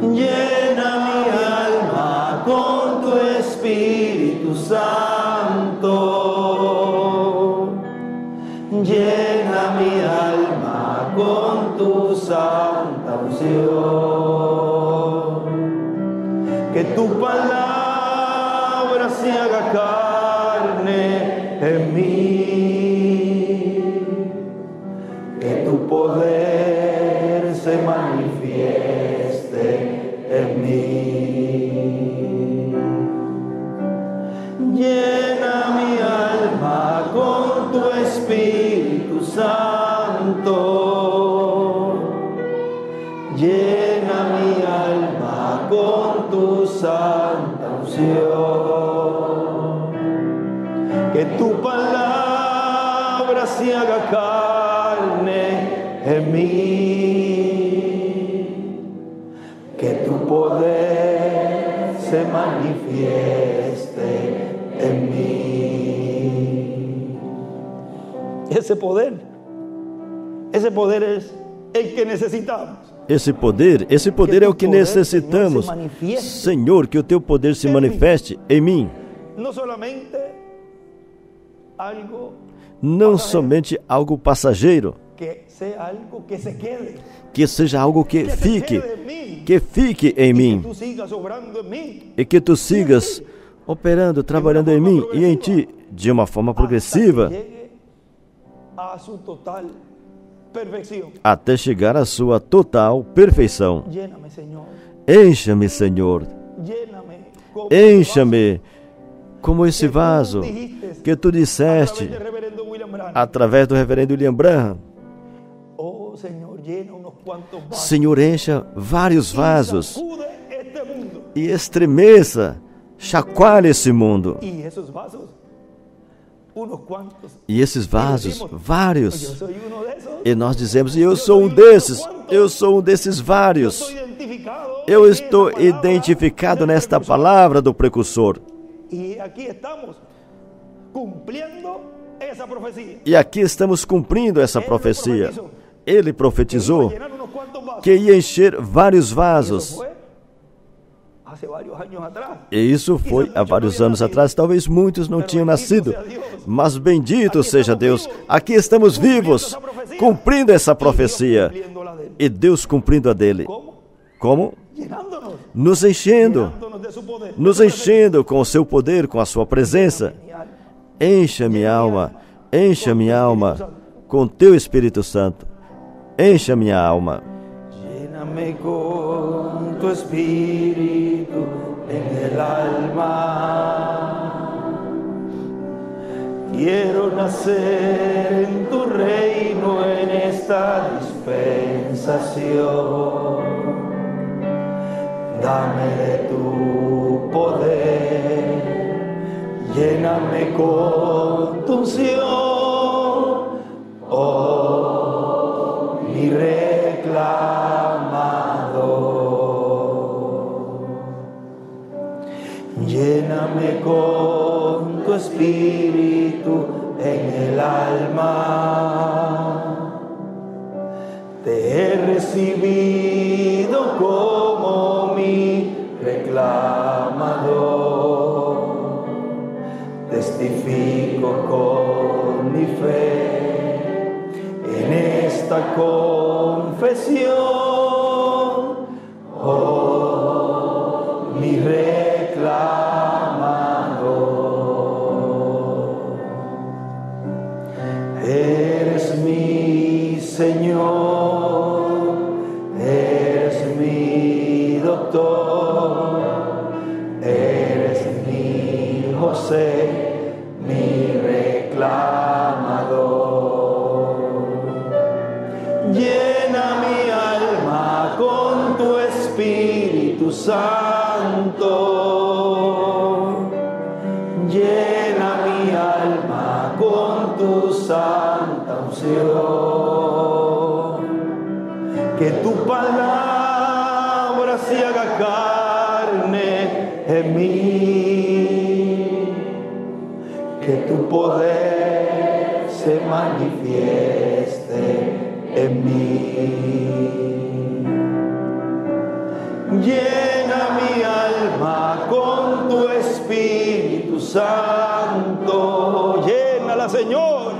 [SPEAKER 1] Llena mi alma con tu Espíritu Santo, llena mi alma con tu santa unción, que tu palabra se haga carne en mí, que tu poder se manifieste en mí. Llena mi alma con tu Espíritu Santo, llena mi alma con tu santa unción, que tu palabra se haga carne en mí, que tu poder se manifieste en mí. Ese poder es el que necesitamos.
[SPEAKER 2] Esse poder é o que necessitamos. Senhor, que o teu poder se manifeste em mim. Não somente algo passageiro, que seja algo que fique em mim, e que tu sigas operando, trabalhando em mim e em ti de uma forma progressiva até chegar à sua total perfeição. Encha-me, Senhor. Encha-me como esse vaso que tu disseste através do reverendo William Branham. Senhor, encha vários vasos e estremeça, chacoalhe esse mundo. E esses vasos, vários. E nós dizemos, eu sou um desses vários. Eu estou identificado nesta palavra do precursor. E aqui estamos cumprindo essa profecia. Ele profetizou que ia encher vários vasos. E isso foi há vários anos atrás. Talvez muitos não tinham nascido. Mas bendito seja Deus. Aqui estamos vivos, cumprindo essa profecia. E Deus cumprindo a dele. Como? Nos enchendo com o seu poder, com a sua presença. Encha minha alma com teu Espírito Santo. Encha minha alma.
[SPEAKER 1] Lléname con tu espíritu en el alma. Quiero nacer en tu reino en esta dispensación. Dame de tu poder, lléname con tu unción, oh mi reclamador. Lléname con tu espíritu en el alma. Te he recibido como mi reclamador. Testifico con mi fe en esta confesión, oh mi reclamador. Eres mi Señor, eres mi doctor, eres mi José, mi reclamador. Llena mi alma con tu Espíritu Santo. Llena mi alma con tu santa unción. Que tu palabra se haga carne en mí. Que tu poder se manifieste en mí. Llena mi alma con tu Espíritu Santo. Llénala, Señor.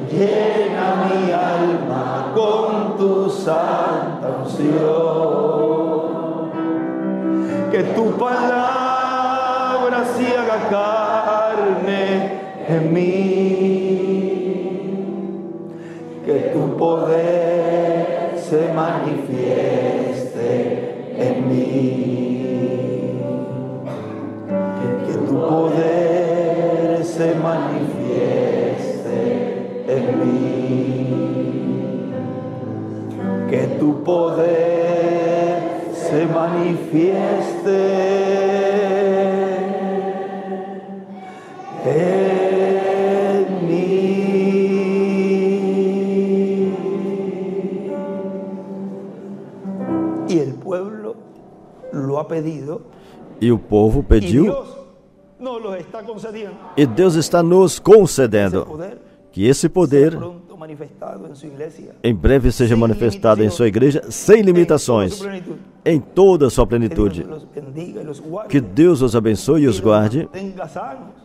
[SPEAKER 1] Llena mi alma con tu santa unción. Que tu palabra se haga carne en mí. Que tu poder se manifieste en mí. Que tu poder se manifieste en mí. Que tu poder se manifieste en mí. Y el pueblo lo ha pedido.
[SPEAKER 2] E o povo pediu. E Deus está nos concedendo que esse poder em breve seja manifestado em sua igreja sem limitações, em toda a sua plenitude. Que Deus os abençoe e os guarde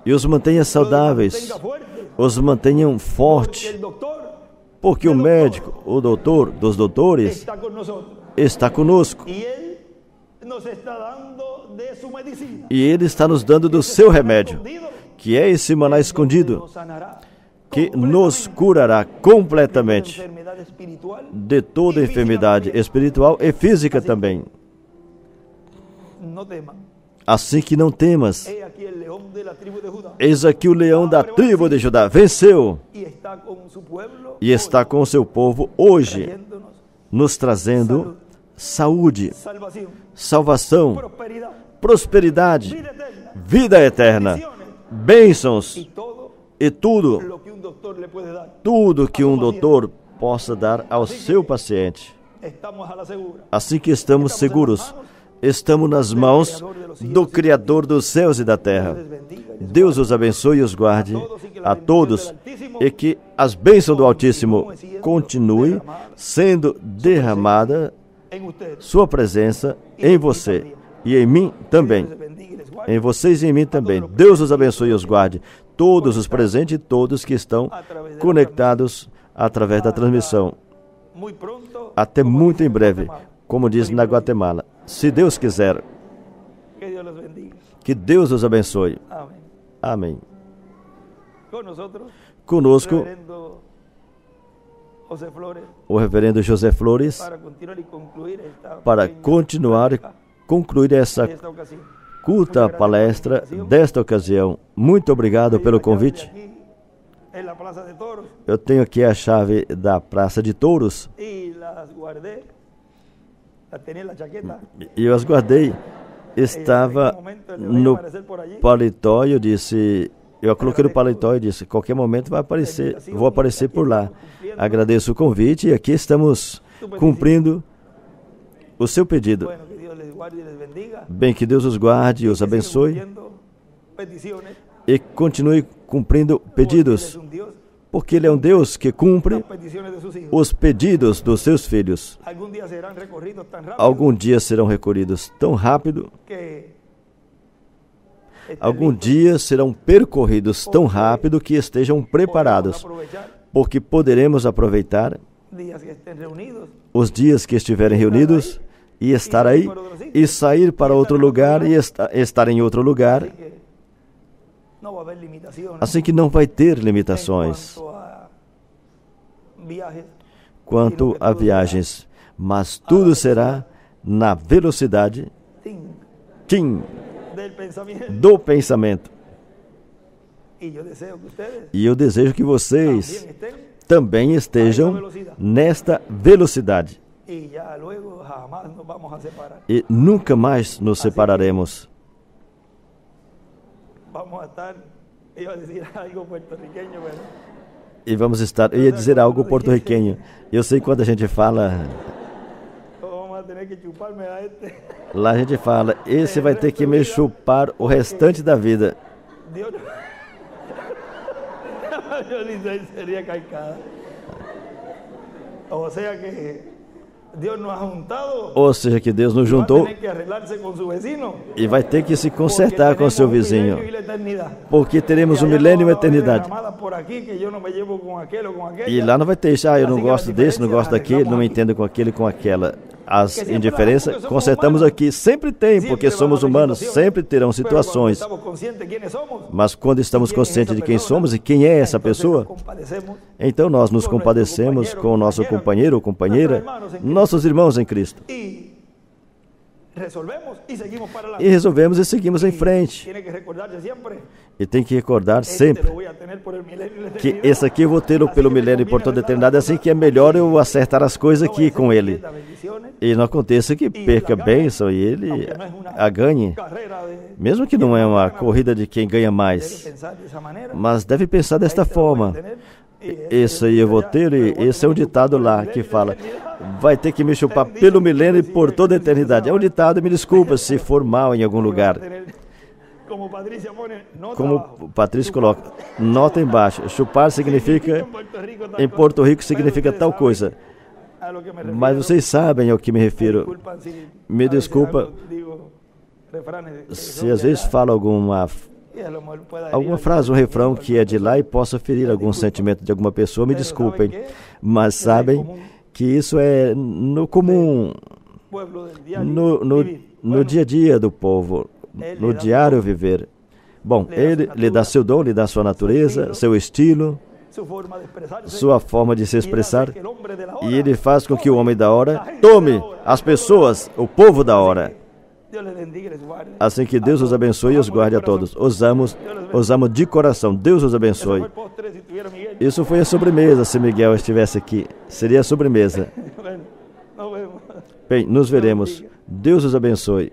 [SPEAKER 2] e os mantenha saudáveis, os mantenham fortes, porque o médico, o doutor dos doutores, está conosco. E Ele está nos dando do seu remédio, que é esse maná escondido, que nos curará completamente de toda enfermidade espiritual e física também. Assim que não temas. Eis aqui o leão da tribo de Judá. Venceu e está com o seu povo hoje, nos trazendo saúde, salvação, prosperidade, vida eterna, bênçãos e tudo que um doutor possa dar ao seu paciente. Assim que estamos seguros, estamos nas mãos do Criador dos céus e da terra. Deus os abençoe e os guarde a todos, e que as bênçãos do Altíssimo continue sendo derramada, sua presença em você e em mim também. Em vocês e em mim também. Deus os abençoe e os guarde. Todos os presentes e todos que estão conectados através da transmissão. Até muito em breve, como diz na Guatemala. Se Deus quiser. Que Deus os abençoe. Amém. Conosco, o reverendo José Flores, para continuar e concluir essa culta palestra desta ocasião. Muito obrigado pelo convite. Eu tenho aqui a chave da Praça de Touros e eu as guardei. Estava no paletó e eu disse... Eu a coloquei no paletó e disse, qualquer momento vai aparecer, vou aparecer por lá. Agradeço o convite e aqui estamos cumprindo o seu pedido. Bem, que Deus os guarde e os abençoe e continue cumprindo pedidos, porque Ele é um Deus que cumpre os pedidos dos seus filhos. Algum dia serão recorridos tão rápido, algum dia serão percorridos tão rápido que estejam preparados, porque poderemos aproveitar os dias que estiverem reunidos e estar aí, e sair para outro lugar e estar em outro lugar, assim que não vai ter limitações quanto a viagens, mas tudo será na velocidade do pensamento. E eu desejo que vocês também estejam nesta velocidade. E nunca mais nos separaremos. E vamos estar... Eu ia dizer algo porto-riquenho. Eu sei quando a gente fala... Lá a gente fala, esse vai ter que me chupar o restante da vida.
[SPEAKER 1] Seria caicada.
[SPEAKER 2] Ou seja, que Deus nos juntou e vai ter que se consertar com seu vizinho, porque teremos um milênio e uma eternidade. E lá não vai ter isso, eu não gosto desse, não gosto daquele, não me entendo com aquele, com aquela. As indiferenças consertamos aqui, sempre tem, porque somos humanos, sempre terão situações. Mas quando estamos conscientes de quem somos e quem é essa pessoa, então nós nos compadecemos com o nosso companheiro ou companheira, nossos irmãos em Cristo. E resolvemos e seguimos em frente. E tem que recordar sempre que esse aqui eu vou ter pelo milênio e por toda a eternidade, assim que é melhor eu acertar as coisas aqui com ele. E não aconteça que perca a bênção e ele a ganhe. Mesmo que não é uma corrida de quem ganha mais. Mas deve pensar desta forma. Esse aí eu vou ter, e esse é um ditado lá que fala, vai ter que me chupar pelo milênio e por toda a eternidade. É um ditado, me desculpa se for mal em algum lugar. Como o Patrício coloca, nota embaixo, chupar significa, em Porto Rico significa tal coisa. Mas vocês sabem ao que me refiro. Me desculpa se às vezes falo alguma frase, um refrão que é de lá e possa ferir algum sentimento de alguma pessoa, me desculpem, mas sabem que isso é no comum, no dia a dia do povo, no diário viver. Bom, Ele lhe dá seu dom, lhe dá sua natureza, seu estilo, sua forma de se expressar, e Ele faz com que o homem da hora tome as pessoas, o povo da hora. Assim que Deus os abençoe e os guarde a todos. Os amo de coração. Deus os abençoe. Isso foi a sobremesa, se Miguel estivesse aqui. Seria a sobremesa. Bem, nos veremos. Deus os abençoe.